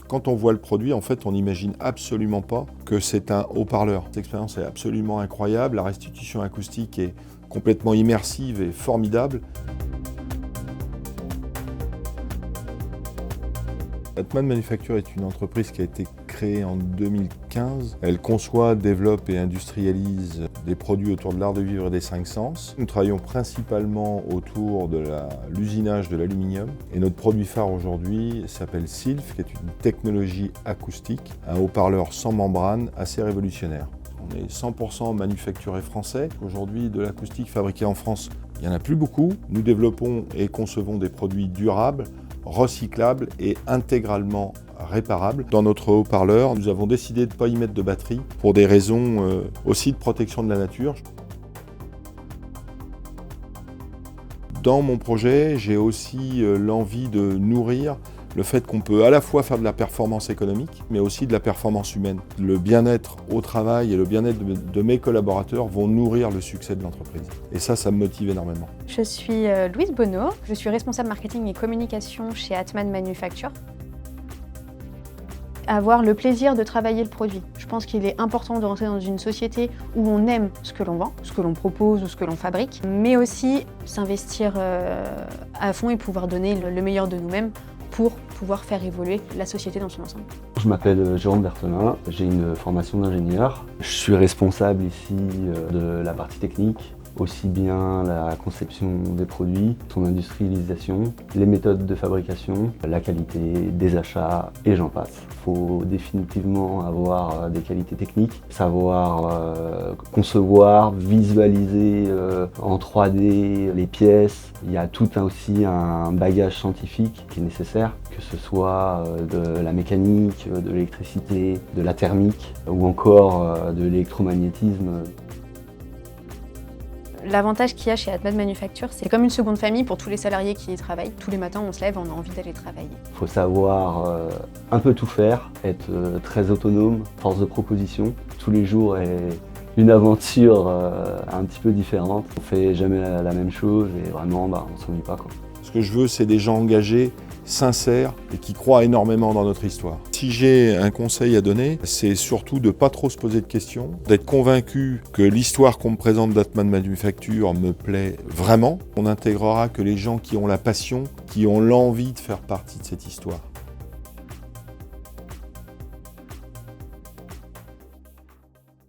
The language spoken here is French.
Quand on voit le produit, en fait, on n'imagine absolument pas que c'est un haut-parleur. Cette expérience est absolument incroyable, la restitution acoustique est complètement immersive et formidable. Atman Manufacture est une entreprise qui a été créée en 2015. Elle conçoit, développe et industrialise des produits autour de l'art de vivre et des 5 sens. Nous travaillons principalement autour de l'usinage de l'aluminium. Et notre produit phare aujourd'hui s'appelle Sylph, qui est une technologie acoustique, un haut-parleur sans membrane assez révolutionnaire. On est 100% manufacturé français. Aujourd'hui, de l'acoustique fabriquée en France, il n'y en a plus beaucoup. Nous développons et concevons des produits durables, recyclables et intégralement réparables. Dans notre haut-parleur, nous avons décidé de ne pas y mettre de batterie pour des raisons aussi de protection de la nature. Dans mon projet, j'ai aussi l'envie de nourrir le fait qu'on peut à la fois faire de la performance économique, mais aussi de la performance humaine. Le bien-être au travail et le bien-être de mes collaborateurs vont nourrir le succès de l'entreprise. Et ça me motive énormément. Je suis Louise Bonneau, je suis responsable marketing et communication chez Atman Manufacture. Avoir le plaisir de travailler le produit. Je pense qu'il est important de rentrer dans une société où on aime ce que l'on vend, ce que l'on propose ou ce que l'on fabrique, mais aussi s'investir à fond et pouvoir donner le meilleur de nous-mêmes pour pouvoir faire évoluer la société dans son ensemble. Je m'appelle Jérôme Berthelin, j'ai une formation d'ingénieur. Je suis responsable ici de la partie technique, aussi bien la conception des produits, son industrialisation, les méthodes de fabrication, la qualité des achats et j'en passe. Il faut définitivement avoir des qualités techniques, savoir concevoir, visualiser en 3D les pièces. Il y a tout aussi un bagage scientifique qui est nécessaire, que ce soit de la mécanique, de l'électricité, de la thermique ou encore de l'électromagnétisme. L'avantage qu'il y a chez Atman Manufacture, c'est comme une seconde famille pour tous les salariés qui y travaillent. Tous les matins, on se lève, on a envie d'aller travailler. Il faut savoir un peu tout faire, être très autonome, force de proposition. Tous les jours est une aventure un petit peu différente. On fait jamais la même chose et vraiment, on ne s'ennuie pas, quoi. Ce que je veux, c'est des gens engagés, sincères et qui croient énormément dans notre histoire. Si j'ai un conseil à donner, c'est surtout de ne pas trop se poser de questions, d'être convaincu que l'histoire qu'on me présente d'Atman Manufacture me plaît vraiment. On n'intégrera que les gens qui ont la passion, qui ont l'envie de faire partie de cette histoire.